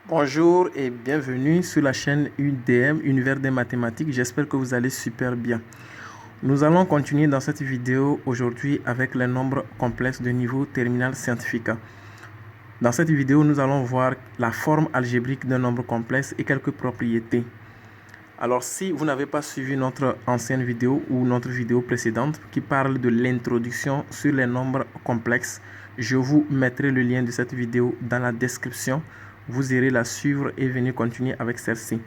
Bonjour et bienvenue sur la chaîne UDM, Univers des mathématiques. J'espère que vous allez super bien. Nous allons continuer dans cette vidéo aujourd'hui avec les nombres complexes de niveau terminal scientifique. Dans cette vidéo, nous allons voir la forme algébrique d'un nombre complexe et quelques propriétés. Alors, si vous n'avez pas suivi notre ancienne vidéo ou notre vidéo précédente qui parle de l'introduction sur les nombres complexes, je vous mettrai le lien de cette vidéo dans la description. Vous irez la suivre et venir continuer avec celle-ci.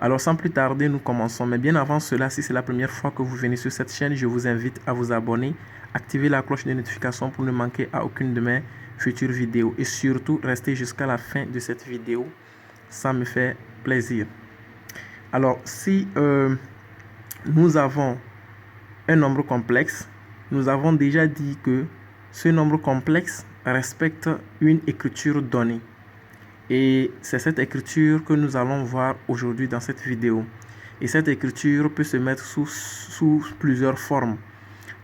Alors, sans plus tarder, nous commençons. Mais bien avant cela, si c'est la première fois que vous venez sur cette chaîne, je vous invite à vous abonner, activer la cloche de notification pour ne manquer à aucune de mes futures vidéos. Et surtout, restez jusqu'à la fin de cette vidéo. Ça me fait plaisir. Alors, si nous avons un nombre complexe, nous avons déjà dit que ce nombre complexe respecte une écriture donnée. Et c'est cette écriture que nous allons voir aujourd'hui dans cette vidéo. Et cette écriture peut se mettre sous plusieurs formes.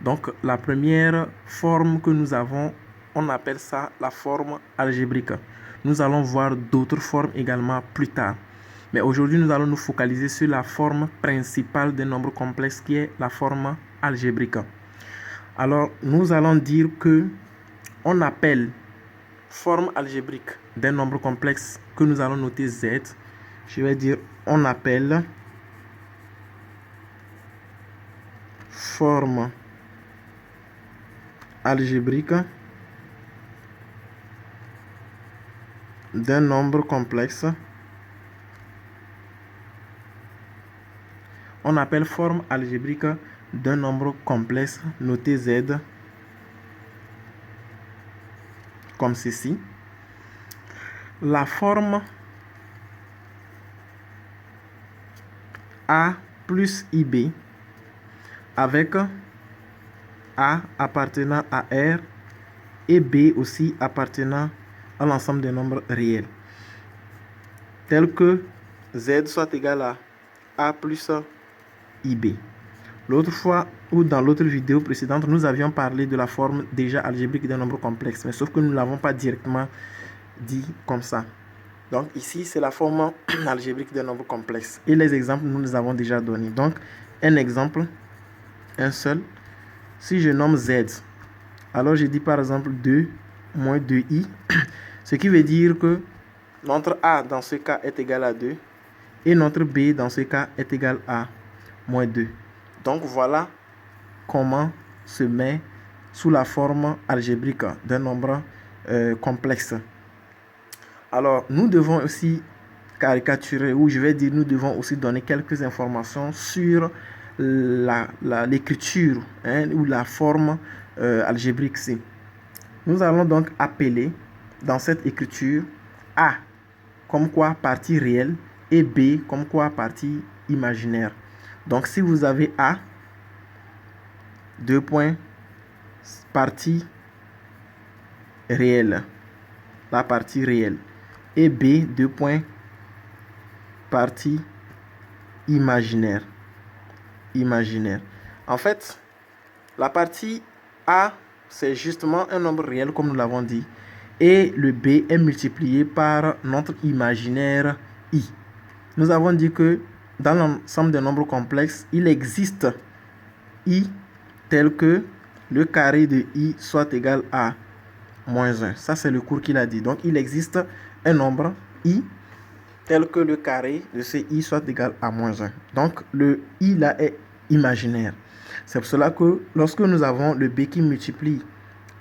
Donc, la première forme que nous avons, on appelle ça la forme algébrique. Nous allons voir d'autres formes également plus tard. Mais aujourd'hui, nous allons nous focaliser sur la forme principale des nombres complexes qui est la forme algébrique. Alors, nous allons dire que on appelle forme algébrique d'un nombre complexe que nous allons noter Z. Je vais dire on appelle forme algébrique d'un nombre complexe. On appelle forme algébrique d'un nombre complexe noté Z comme ceci. La forme A plus IB avec A appartenant à R et B aussi appartenant à l'ensemble des nombres réels, tel que Z soit égal à A plus IB. L'autre fois, ou dans l'autre vidéo précédente, nous avions parlé de la forme déjà algébrique d'un nombre complexe, mais sauf que nous ne l'avons pas directement dit comme ça. Donc ici, c'est la forme algébrique d'un nombre complexe. Et les exemples, nous les avons déjà donnés. Donc, un exemple, un seul. Si je nomme Z, alors je dis par exemple 2 moins 2i, ce qui veut dire que notre A dans ce cas est égal à 2 et notre B dans ce cas est égal à moins 2. Donc voilà comment se met sous la forme algébrique d'un nombre complexe. Alors nous devons aussi caricaturer, ou je vais dire nous devons aussi donner quelques informations sur l'écriture ou la forme algébrique C. Nous allons donc appeler dans cette écriture A comme quoi partie réelle et B comme quoi partie imaginaire. Donc si vous avez A, 2 points, partie réelle, la partie réelle, et B, 2 points, partie imaginaire. En fait, la partie A, c'est justement un nombre réel comme nous l'avons dit. Et le B est multiplié par notre imaginaire I. Nous avons dit que dans l'ensemble des nombres complexes, il existe I tel que le carré de I soit égal à moins 1. Ça, c'est le cours qu'il a dit. Donc, il existe un nombre I tel que le carré de ce I soit égal à moins 1. Donc, le I là est imaginaire. C'est pour cela que lorsque nous avons le B qui multiplie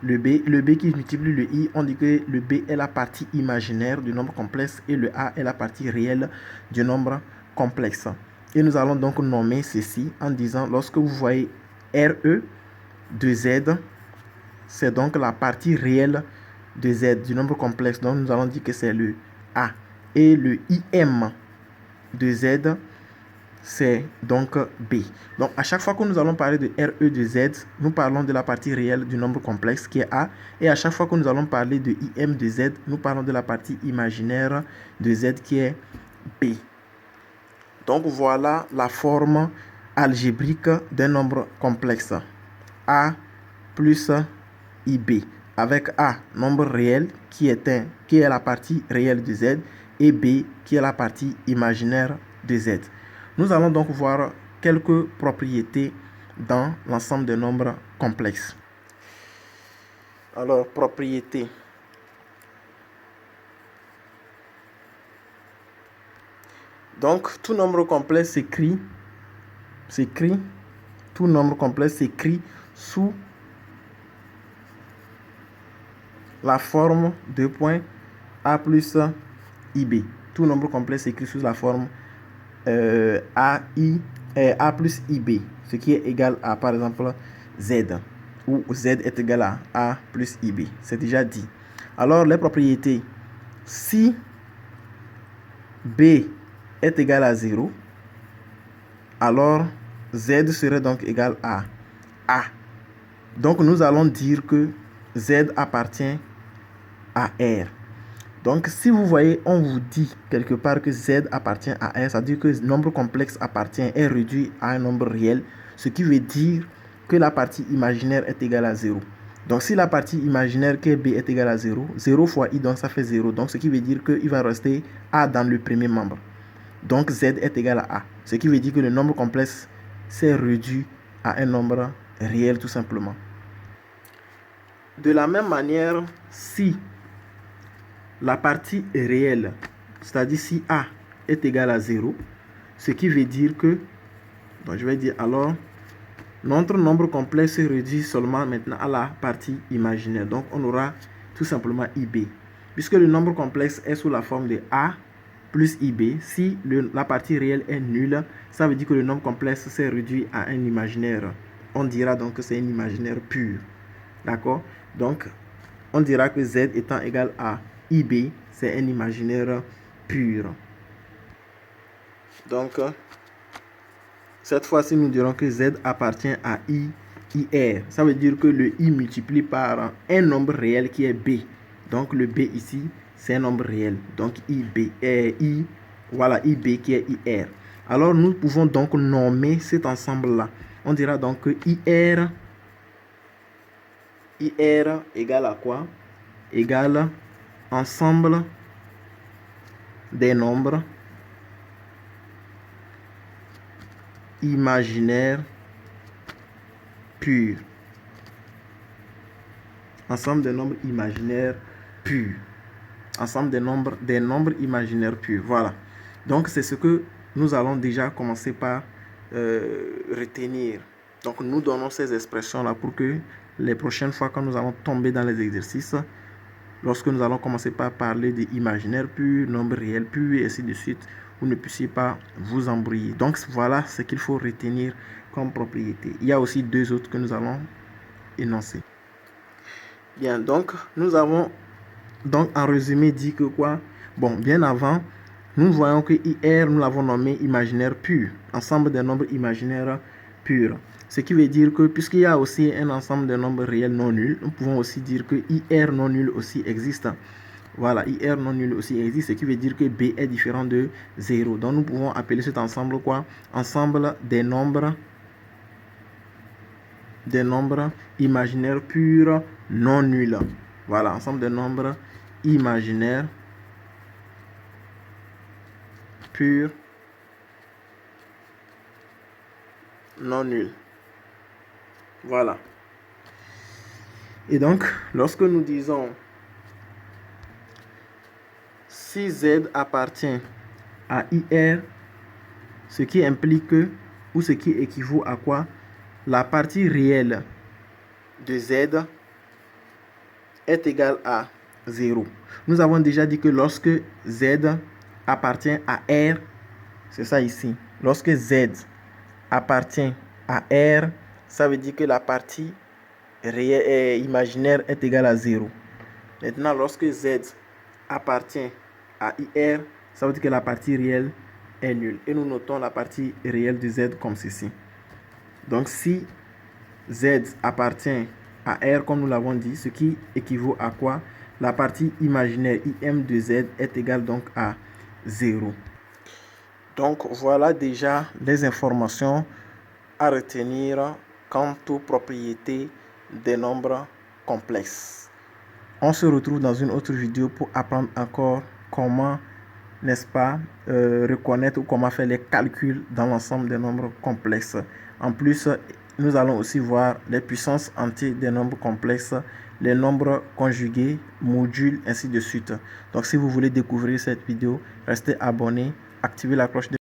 le B qui multiplie le I, on dit que le B est la partie imaginaire du nombre complexe et le A est la partie réelle du nombre complexe. Et nous allons donc nommer ceci en disant, lorsque vous voyez RE de Z, c'est donc la partie réelle de Z du nombre complexe. Donc nous allons dire que c'est le A. Et le IM de Z, c'est donc B. Donc à chaque fois que nous allons parler de RE de Z, nous parlons de la partie réelle du nombre complexe qui est A. Et à chaque fois que nous allons parler de IM de Z, nous parlons de la partie imaginaire de Z qui est B. Donc voilà la forme algébrique d'un nombre complexe. A plus IB. avec A, nombre réel, qui est la partie réelle de Z, et B, qui est la partie imaginaire de Z. Nous allons donc voir quelques propriétés dans l'ensemble des nombres complexes. Alors, propriétés. Donc, tout nombre complexe s'écrit, tout nombre complexe s'écrit sous la forme de points A plus IB. Tout nombre complexe s'écrit sous la forme A plus IB, ce qui est égal à, par exemple, Z, où Z est égal à A plus IB. C'est déjà dit. Alors, les propriétés. Si B est égal à 0, alors Z serait donc égal à A. Donc, nous allons dire que Z appartient à R. Donc, si vous voyez, on vous dit quelque part que Z appartient à R, ça veut dire que le nombre complexe appartient, est réduit à un nombre réel, ce qui veut dire que la partie imaginaire est égale à 0. Donc, si la partie imaginaire qui est B est égale à 0, 0 fois I, donc ça fait 0. Donc, ce qui veut dire qu'il va rester A dans le premier membre. Donc, Z est égal à A. Ce qui veut dire que le nombre complexe s'est réduit à un nombre réel, tout simplement. De la même manière, si la partie est réelle, c'est-à-dire si A est égal à 0, ce qui veut dire que, donc je vais dire alors, notre nombre complexe se réduit seulement maintenant à la partie imaginaire. Donc on aura tout simplement IB. Puisque le nombre complexe est sous la forme de A plus IB, si la partie réelle est nulle, ça veut dire que le nombre complexe s'est réduit à un imaginaire. On dira donc que c'est un imaginaire pur. D'accord? Donc, on dira que Z étant égal à IB, c'est un imaginaire pur. Donc, cette fois-ci, nous dirons que Z appartient à IR. Ça veut dire que le I multiplie par un nombre réel qui est B. Donc, le B ici, c'est un nombre réel. Donc, voilà, IB qui est IR. Alors, nous pouvons donc nommer cet ensemble-là. On dira donc que IR égale à quoi? Égale ensemble des nombres imaginaires purs. Ensemble des nombres imaginaires purs. Ensemble des nombres imaginaires purs. Voilà. Donc, c'est ce que nous allons déjà commencer par retenir. Donc, nous donnons ces expressions-là pour que les prochaines fois, quand nous allons tomber dans les exercices, lorsque nous allons commencer par parler d'imaginaire pur, nombre réel pur, et ainsi de suite, vous ne puissiez pas vous embrouiller. Donc, voilà ce qu'il faut retenir comme propriété. Il y a aussi deux autres que nous allons énoncer. Bien, donc, nous avons donc en résumé dit que quoi? Bon, bien avant, nous voyons que IR, nous l'avons nommé imaginaire pur, ensemble des nombres imaginaires purs. Ce qui veut dire que puisqu'il y a aussi un ensemble de nombres réels non nuls, nous pouvons aussi dire que IR non nul aussi existe. Voilà, IR non nul aussi existe, ce qui veut dire que B est différent de 0. Donc nous pouvons appeler cet ensemble quoi? Ensemble des nombres imaginaires purs non nuls. Voilà, ensemble des nombres imaginaires purs non nuls. Voilà. Et donc, lorsque nous disons si Z appartient à IR, ce qui implique que, ou ce qui équivaut à quoi? La partie réelle de Z est égale à 0. Nous avons déjà dit que lorsque Z appartient à R, c'est ça ici. Lorsque Z appartient à R, ça veut dire que la partie réelle, imaginaire est égale à 0. Maintenant, lorsque Z appartient à IR, ça veut dire que la partie réelle est nulle. Et nous notons la partie réelle de Z comme ceci. Donc, si Z appartient à R, comme nous l'avons dit, ce qui équivaut à quoi? La partie imaginaire IM de Z est égale donc à 0. Donc, voilà déjà les informations à retenir quant aux propriétés des nombres complexes. On se retrouve dans une autre vidéo pour apprendre encore comment, n'est-ce pas, reconnaître ou comment faire les calculs dans l'ensemble des nombres complexes. En plus, nous allons aussi voir les puissances entières des nombres complexes, les nombres conjugués, modules, ainsi de suite. Donc, si vous voulez découvrir cette vidéo, restez abonné, activez la cloche de